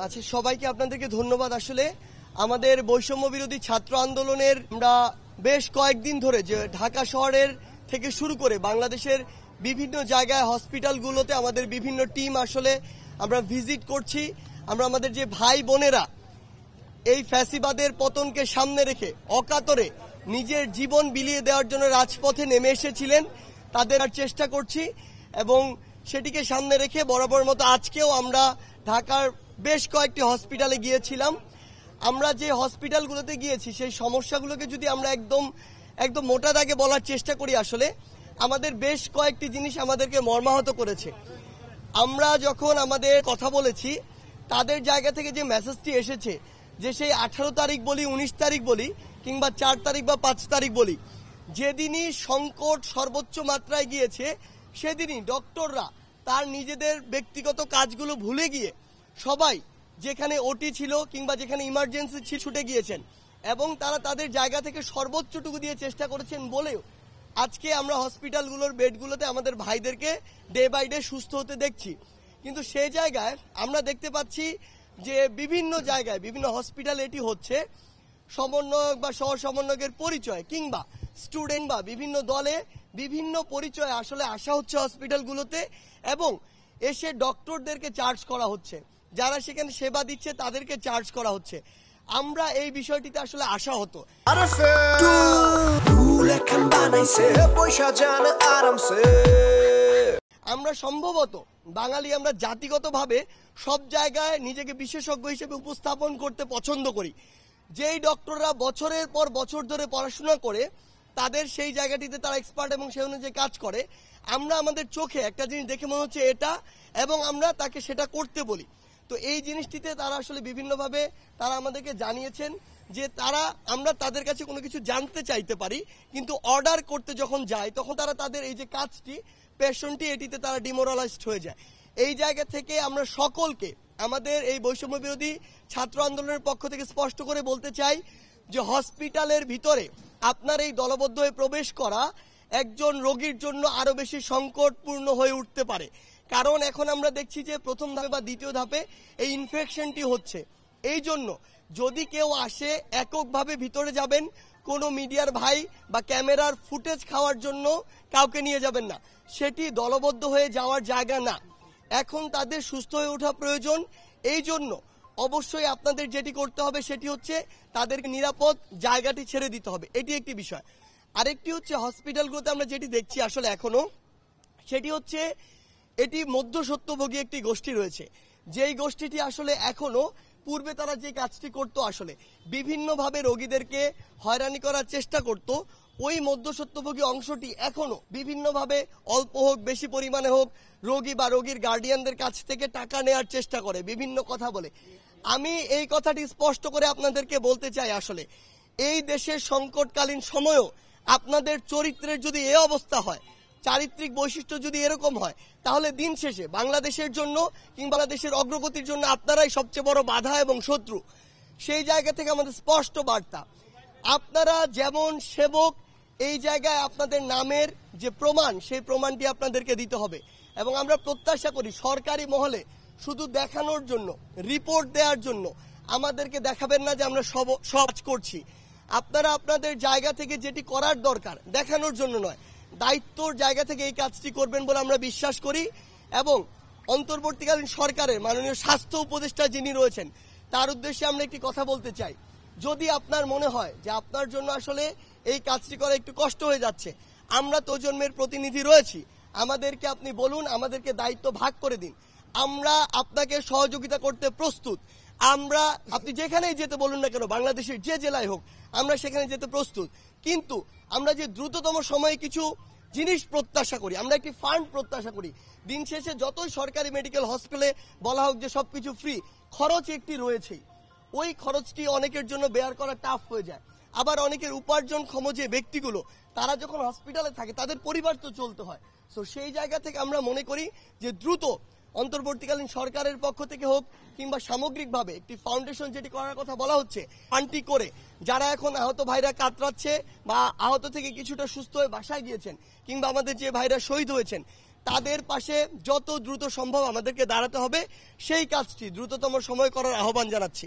আচ্ছা, সবাইকে আপনাদেরকে ধন্যবাদ। আসলে আমাদের বৈষম্য বিরোধী ছাত্র আন্দোলনের আমরা বেশ কয়েকদিন ধরে যে ঢাকা শহরের থেকে শুরু করে বাংলাদেশের বিভিন্ন জায়গায় হসপিটালগুলোতে আমাদের বিভিন্ন টিম আসলে আমরা ভিজিট করছি। আমরা আমাদের যে ভাই বোনেরা এই ফ্যাসিবাদের পতনকে সামনে রেখে অকাতরে নিজের জীবন বিলিয়ে দেওয়ার জন্য রাজপথে নেমে এসেছিলেন, তাদের চেষ্টা করছি এবং সেটিকে সামনে রেখে বরাবর মতো আজকেও আমরা ঢাকার বেশ কয়েকটি হসপিটালে গিয়েছিলাম। আমরা যে হসপিটালগুলোতে গিয়েছি সেই সমস্যাগুলোকে যদি আমরা একদম মোটা দাগে বলার চেষ্টা করি, আসলে আমাদের বেশ কয়েকটি জিনিস আমাদেরকে মর্মাহত করেছে। আমরা যখন আমাদের কথা বলেছি তাদের জায়গা থেকে যে মেসেজটি এসেছে যে সেই 18 তারিখ বলি, 19 তারিখ বলি কিংবা 4 তারিখ বা 5 তারিখ বলি, যেদিনই সংকট সর্বোচ্চ মাত্রায় গিয়েছে সেদিনই ডক্টররা তার নিজেদের ব্যক্তিগত কাজগুলো ভুলে গিয়ে সবাই যেখানে ওটি ছিল কিংবা যেখানে ইমার্জেন্সি ছিল ছুটে গিয়েছেন এবং তারা তাদের জায়গা থেকে সর্বোচ্চটুকু দিয়ে চেষ্টা করেছেন বলেও আজকে আমরা হসপিটালগুলোর বেডগুলোতে আমাদের ভাইদেরকে ডে বাই ডে সুস্থ হতে দেখছি। কিন্তু সেই জায়গায় আমরা দেখতে পাচ্ছি যে বিভিন্ন জায়গায় বিভিন্ন হসপিটালে এটি হচ্ছে সমন্বয়ক বা সহ সমন্বয়কের পরিচয় কিংবা স্টুডেন্ট বা বিভিন্ন দলে বিভিন্ন পরিচয় আসলে আসা হচ্ছে হসপিটালগুলোতে এবং এসে ডক্টরদেরকে চার্জ করা হচ্ছে, যারা সেখানে সেবা দিচ্ছে তাদেরকে চার্জ করা হচ্ছে। আমরা এই বিষয়টিতে আসলে আশা হতো আমরা সম্ভবত বাঙালি আমরা জাতিগতভাবে সব জায়গায় নিজেকে বিশেষজ্ঞ হিসেবে উপস্থাপন করতে পছন্দ করি। যেই ডক্টররা বছরের পর বছর ধরে পড়াশোনা করে তাদের সেই জায়গাটিতে তারা এক্সপার্ট এবং সেই অনুযায়ী কাজ করে, আমরা আমাদের চোখে একটা জিনিস দেখে মনে হচ্ছে এটা এবং আমরা তাকে সেটা করতে বলি। তো এই জিনিসটিতে তারা আসলে বিভিন্নভাবে তারা আমাদেরকে জানিয়েছেন যে আমরা তাদের কাছে কোনো কিছু জানতে চাইতে পারি কিন্তু অর্ডার করতে যখন যায় তখন তারা তাদের এই যে কাজটি পেশেন্টটি এটিতে তারা ডিমোরালাইজড হয়ে যায়। এই জায়গা থেকে আমরা সকলকে আমাদের এই বৈষম্য বিরোধী ছাত্র আন্দোলনের পক্ষ থেকে স্পষ্ট করে বলতে চাই যে হসপিটালের ভিতরে আপনার এই দলবদ্ধ হয়ে প্রবেশ করা একজন রোগীর জন্য আরো বেশি সংকটপূর্ণ হয়ে উঠতে পারে। কারণ এখন আমরা দেখছি যে প্রথম ধাপে বা দ্বিতীয় ধাপে এই ইনফেকশনটি হচ্ছে। এই জন্য যদি কেউ আসে এককভাবে ভিতরে যাবেন, কোনো মিডিয়ার ভাই বা ক্যামেরার ফুটেজ খাওয়ার জন্য কাউকে নিয়ে যাবেন না, সেটি দলবদ্ধ হয়ে যাওয়ার জায়গা না। এখন তাদের সুস্থ হয়ে ওঠা প্রয়োজন। এই জন্য অবশ্যই আপনাদের যেটি করতে হবে সেটি হচ্ছে তাদেরকে নিরাপদ জায়গাটি ছেড়ে দিতে হবে, এটি একটি বিষয়। আরেকটি হচ্ছে হসপিটালগুলোতে আমরা যেটি দেখছি আসলে এখনো সেটি হচ্ছে এটি মধ্যস্বত্বভোগী একটি গোষ্ঠী রয়েছে, যেই গোষ্ঠীটি আসলে এখনো পূর্বে তারা যে কাজটি করত আসলে বিভিন্নভাবে রোগীদেরকে হয়রানি করার চেষ্টা করত, ওই মধ্যস্বত্বভোগী অংশটি এখনো বিভিন্নভাবে অল্প হোক বেশি পরিমাণে হোক রোগী বা রোগীর গার্ডিয়ানদের কাছ থেকে টাকা নেওয়ার চেষ্টা করে বিভিন্ন কথা বলে। আমি এই কথাটি স্পষ্ট করে আপনাদেরকে বলতে চাই, আসলে এই দেশের সংকটকালীন সময়েও আপনাদের চরিত্রের যদি এই অবস্থা হয়, চারিত্রিক বৈশিষ্ট্য যদি এরকম হয়, তাহলে দিন শেষে বাংলাদেশের জন্য কিংবা বাংলাদেশের অগ্রগতির জন্য আপনারাই সবচেয়ে বড় বাধা এবং শত্রু। সেই জায়গা থেকে আমাদের স্পষ্ট বার্তা, আপনারা যেমন সেবক, এই জায়গায় আপনাদের নামের যে প্রমাণ সেই প্রমাণটি আপনাদেরকে দিতে হবে এবং আমরা প্রত্যাশা করি সরকারি মহলে শুধু দেখানোর জন্য, রিপোর্ট দেওয়ার জন্য আমাদেরকে দেখাবেন না যে আমরা সব করছি। আপনারা আপনাদের জায়গা থেকে যেটি করার দরকার দেখানোর জন্য নয়, দায়িত্বর জায়গা থেকে এই কাজটি করবেন বলে আমরা বিশ্বাস করি এবং অন্তর্বর্তীকালীন সরকারের মাননীয় স্বাস্থ্য উপদেষ্টা যিনি রয়েছেন তার উদ্দেশ্যে আমরা একটি কথা বলতে চাই। যদি আপনার মনে হয় যে আপনার জন্য আসলে এই কাজটি করা একটু কষ্ট হয়ে যাচ্ছে, আমরা প্রজন্মের প্রতিনিধি রয়েছি, আমাদেরকে আপনি বলুন, আমাদেরকে দায়িত্ব ভাগ করে দিন, আমরা আপনাকে সহযোগিতা করতে প্রস্তুত। আপনি যেখানেই যেতে বলুন না কেন, বাংলাদেশের যে জেলায় হোক আমরা সেখানে যেতে প্রস্তুত। কিন্তু আমরা যে দ্রুততম সময়ে কিছু জিনিস প্রত্যাশা করি, আমরা একটি ফান্ড প্রত্যাশা করি। দিন শেষে যতই সরকারি মেডিকেল হসপিটালে বলা হোক যে সবকিছু ফ্রি, খরচ একটি রয়েছেই, ওই খরচটি অনেকের জন্য বেয়ার করা টাফ হয়ে যায়। আবার অনেকের উপার্জনক্ষম যে ব্যক্তিগুলো তারা যখন হসপিটালে থাকে তাদের পরিবার তো চলতে হয়। সো সেই জায়গা থেকে আমরা মনে করি যে দ্রুত অন্তর্বর্তীকালীন সরকারের পক্ষ থেকে হোক কিংবা সামগ্রিকভাবে একটি ফাউন্ডেশন যেটি করার কথা বলা হচ্ছে, ফান্ডটি করে যারা এখন আহত ভাইরা কাতরাচ্ছে বা আহত থেকে কিছুটা সুস্থ হয়ে বাসায় গিয়েছেন কিংবা আমাদের যে ভাইরা শহীদ হয়েছেন তাদের পাশে যত দ্রুত সম্ভব আমাদেরকে দাঁড়াতে হবে। সেই কাজটি দ্রুততম সময় করার আহ্বান জানাচ্ছি।